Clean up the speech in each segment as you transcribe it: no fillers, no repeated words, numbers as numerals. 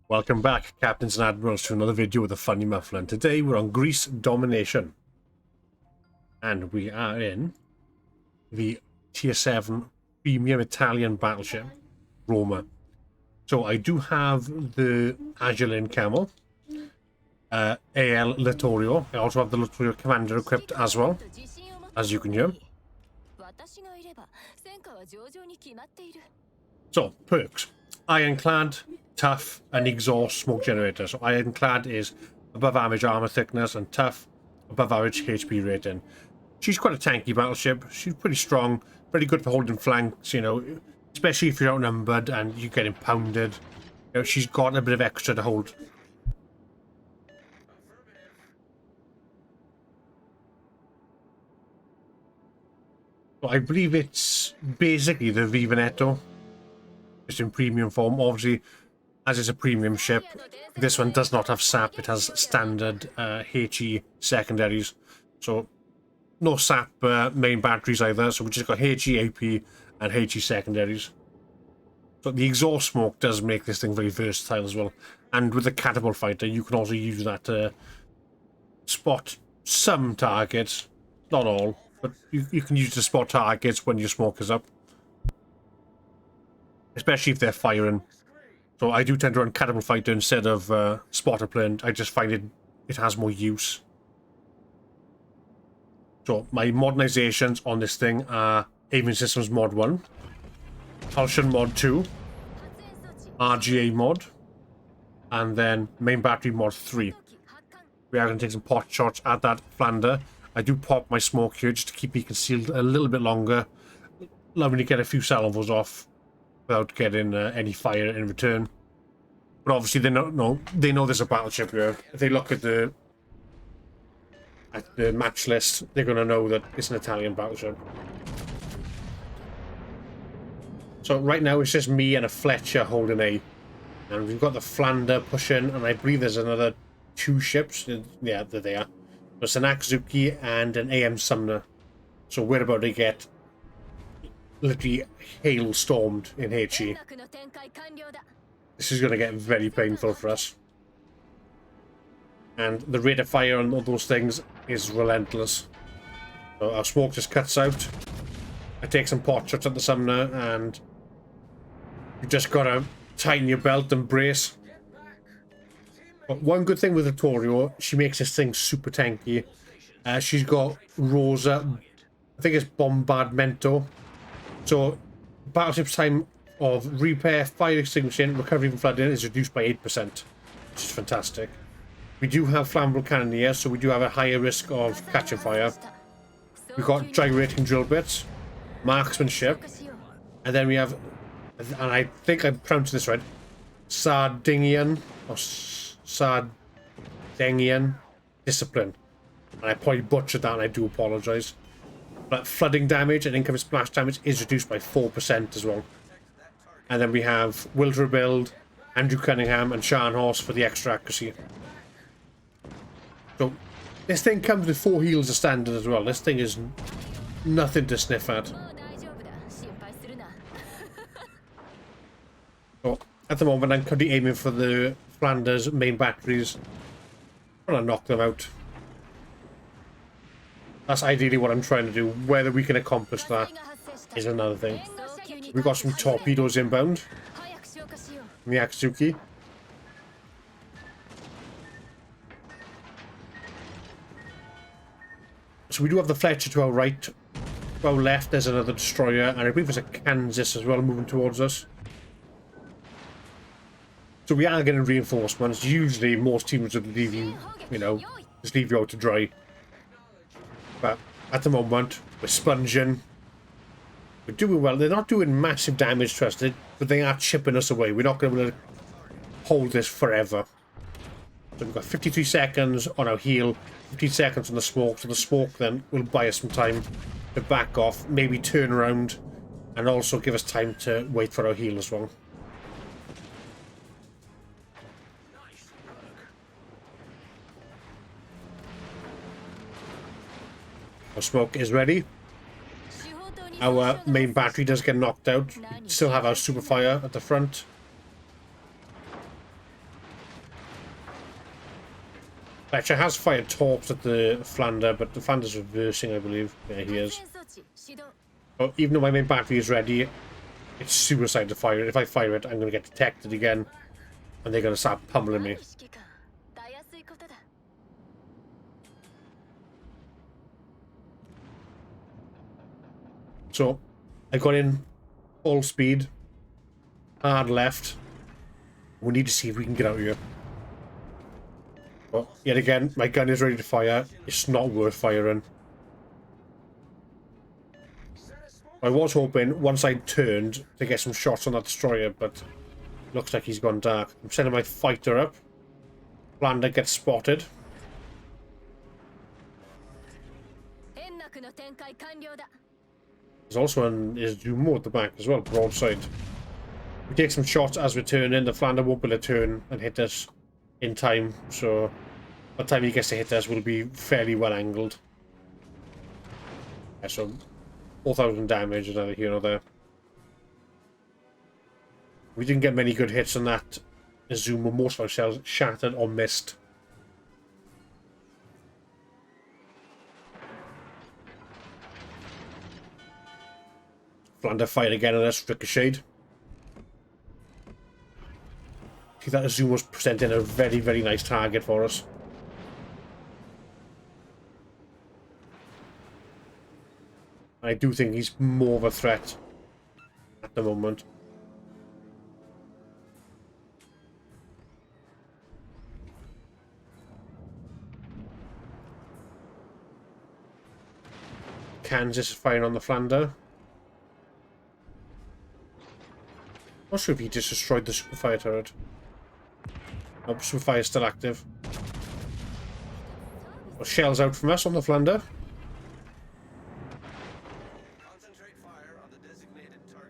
Welcome back, Captains and Admirals, to another video with a funny muffler. And today we're on Greece Domination. And we are in the Tier 7 premium Italian battleship, Roma. So I do have the Agilin Camel, AL Littorio. I also have the Littorio Commander equipped as well, as you can hear. So, perks. Ironclad, tough, and exhaust smoke generator. So ironclad is above average armor thickness, and tough, above average HP rating. She's quite a tanky battleship. She's pretty strong, pretty good for holding flanks, you know, especially if you're outnumbered and you're getting pounded. You know, she's got a bit of extra to hold. So I believe it's basically the Vivanetto, just in premium form. Obviously, as it's a premium ship, this one does not have SAP. It has standard HE secondaries. So no SAP main batteries either. So we just got HE AP and HE secondaries. So the exhaust smoke does make this thing very versatile as well. And with the catapult fighter, you can also use that to spot some targets, not all, but you can use it to spot targets when your smoke is up, especially if they're firing. So I do tend to run catapult fighter instead of spotter plane. I just find it has more use. So my modernizations on this thing are Aiming Systems Mod 1, Propulsion Mod 2, RGA Mod, and then Main Battery Mod 3. We are going to take some pot shots at that Flander. I do pop my smoke here just to keep it concealed a little bit longer, allowing me to get a few salvos off without getting any fire in return. But obviously they know there's a battleship here. If they look at the match list, they're going to know that it's an Italian battleship. So right now it's just me and a Fletcher holding A, and we've got the Flander pushing, and I believe there's another two ships. Yeah, there they are. There's an Akzuki and an AM Sumner. So we're about to get literally hail-stormed in HE. This is going to get very painful for us. And the rate of fire on all those things is relentless. So our smoke just cuts out. I take some pot shots at the Sumner, and you just got to tighten your belt and brace. But one good thing with Littorio, she makes this thing super tanky. She's got Rosa, I think it's Bombardmento. So battleship's time of repair, fire extinguishing, recovery from flooding is reduced by 8%, which is fantastic. We do have flammable cannoneer, so we do have a higher risk of catching fire. We've got gyrating drill bits, marksmanship, and then we have, and I think I'm pronouncing this right, Sardinian or Sardinian discipline. And I probably butchered that, and I do apologise. But flooding damage and incoming splash damage is reduced by 4% as well. And then we have Will to Rebuild, Andrew Cunningham, and Scharnhorst for the extra accuracy. So this thing comes with 4 heals as standard as well. This thing is nothing to sniff at. So at the moment I'm currently aiming for the Flanders main batteries. I'm trying to knock them out. That's ideally what I'm trying to do. Whether we can accomplish that is another thing. We've got some torpedoes inbound from the Akatsuki. So we do have the Fletcher to our right. To our left there's another destroyer, and I believe there's a Kansas as well moving towards us. So we are getting reinforcements. Usually most teams would leave you, just leave you out to dry. But at the moment, we're sponging. We're doing well. They're not doing massive damage to us, but they are chipping us away. We're not going to be able to hold this forever. So we've got 53 seconds on our heal, 15 seconds on the smoke. So the smoke then will buy us some time to back off, maybe turn around, and also give us time to wait for our heal as well. Our smoke is ready. Our main battery does get knocked out. We still have our super fire at the front. Fletcher has fired torps at the Flander, but the Flander's reversing, I believe. Yeah, he is. But even though my main battery is ready, it's suicide to fire it. If I fire it, I'm going to get detected again, and they're going to start pummeling me. So, I got in full speed, hard left. We need to see if we can get out of here. But yet again, my gun is ready to fire. It's not worth firing. I was hoping once I turned to get some shots on that destroyer, but looks like he's gone dark. I'm sending my fighter up. Lander gets spotted. There's also an Izumo at the back as well, broadside. We take some shots as we turn in. The Flander won't be able to turn and hit us in time, so by the time he gets to hit us, we'll be fairly well angled. Yeah, so 4,000 damage is either here or there. We didn't get many good hits on that Izumo. Most of our shells shattered or missed. Flander fired again on us, ricocheted. See, that Izumo was presenting a very, very nice target for us. I do think he's more of a threat at the moment. Kansas is firing on the Flander. Not sure if he just destroyed the super fire turret. Oh, super fire is still active. Well, shells out from us on the Flander.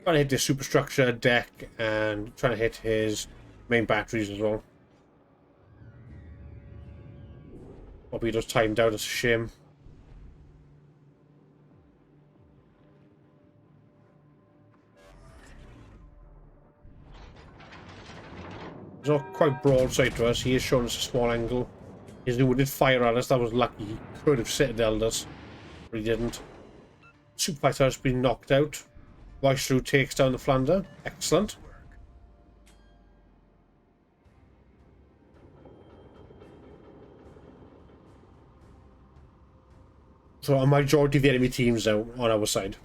Trying to hit the superstructure deck and trying to hit his main batteries as well. Torpedoes timed out, it's a shame. He's not quite broadside to us. He is showing us a small angle. His new did fire at us. That was lucky. He could have citadeled us, but he didn't. Superfighter has been knocked out. Viceroy takes down the Flander. Excellent. So a majority of the enemy teams now on our side.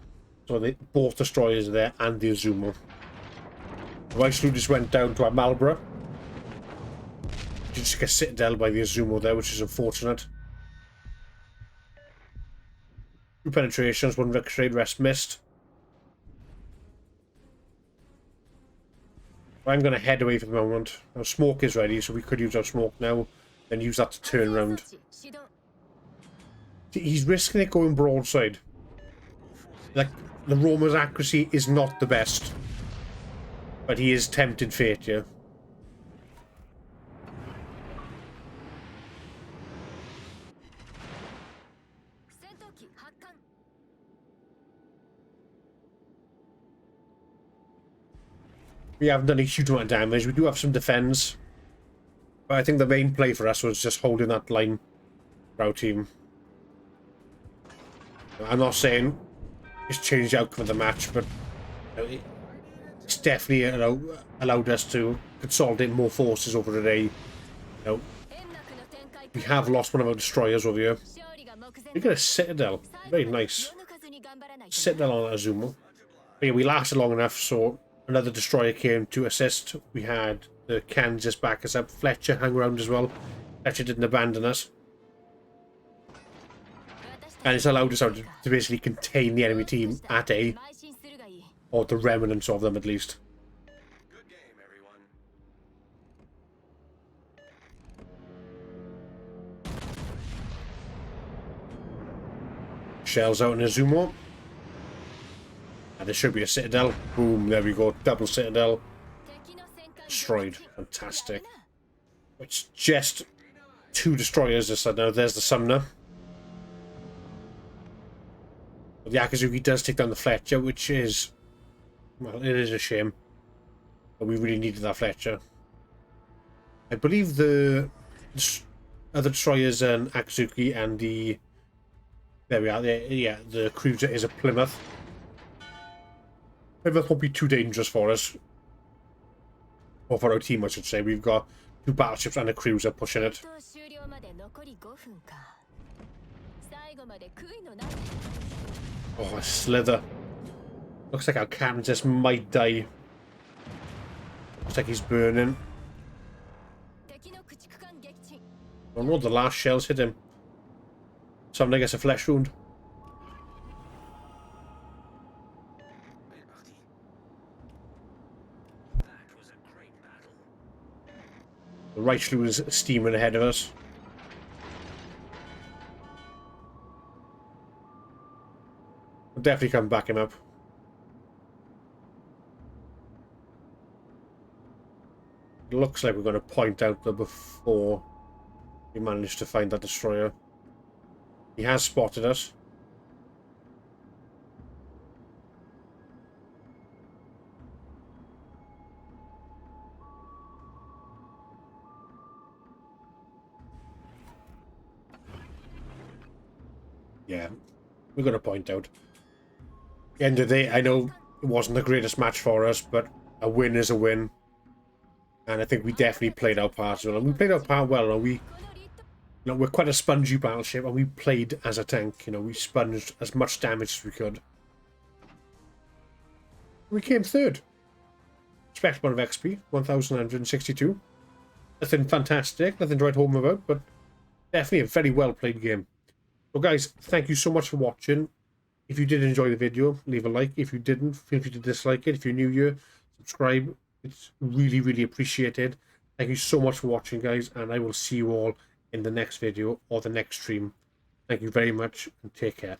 So both destroyers are there and the Izumo. Viceroy just went down to our Marlborough. Just get citadel by the Izumo there, which is unfortunate. 2 penetrations, 1 ricochet, rest missed. I'm going to head away for the moment. Our smoke is ready, so we could use our smoke now, then use that to turn around. He's risking it going broadside. Like, the Roma's accuracy is not the best, but he is tempting fate here. We haven't done a huge amount of damage. We do have some defense. But I think the main play for us was just holding that line for our team. I'm not saying it's changed the outcome of the match, but it's definitely allowed us to consolidate more forces over the day. We have lost one of our destroyers over here. We got a citadel. Very nice. Citadel on Izumo. But yeah, we lasted long enough, so another destroyer came to assist. We had the Kansas back us up. Fletcher hung around as well. Fletcher didn't abandon us. And it's allowed us out to basically contain the enemy team at A. Or the remnants of them, at least. Good game, everyone. Shells out in Izumo. And there should be a citadel. Boom, there we go. Double citadel. Destroyed. Fantastic. It's just 2 destroyers this side now. There's the Sumner. The Akazuki does take down the Fletcher, which is... well, it is a shame. But we really needed that Fletcher. I believe the other destroyers and Akatsuki, and the... There we are. Yeah, the cruiser is a Plymouth. Plymouth won't be too dangerous for us. Or for our team, I should say. We've got 2 battleships and a cruiser pushing it. Oh, a slither. Looks like our captain just might die. Looks like he's burning. Oh no, the last shells hit him. Somebody gets a flesh wound. That was a great battle. The Reichslu is steaming ahead of us. We'll definitely come back him up. It looks like we're going to point out that before we manage to find that destroyer. He has spotted us. Yeah, we're going to point out. At the end of the day, I know it wasn't the greatest match for us, but a win is a win. And I think we definitely played our part well. And we played our part well. And we're quite a spongy battleship, and we played as a tank. We sponged as much damage as we could. We came third. Respectable amount of XP, 1,162. Nothing fantastic, nothing to write home about, but definitely a very well played game. So guys, thank you so much for watching. If you did enjoy the video, leave a like. If you didn't, feel free to dislike it. If you're new here, subscribe. It's really, really appreciated. Thank you so much for watching, guys, and I will see you all in the next video or the next stream. Thank you very much, and take care.